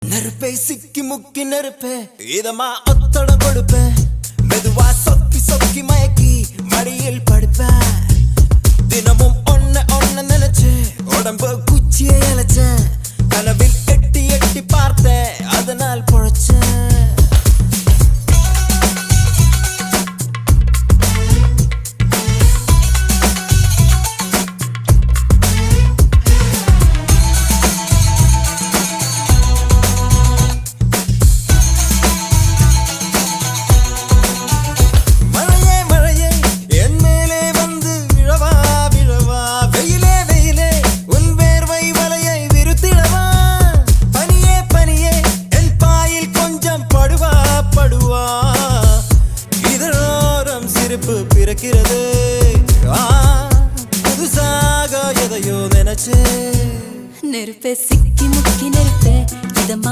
நெருப்பை சிக்கி முக்கி நெருப்பே இதமா ஒத்தட கொடுப்பேன் மெதுவா சொக்கி சொக்கி மயக்கி மடியில் படுப்பேன் தினமும் ஒன்ன ஒன்ன நினைச்சு உடம்பு குச்சியை இழைச்ச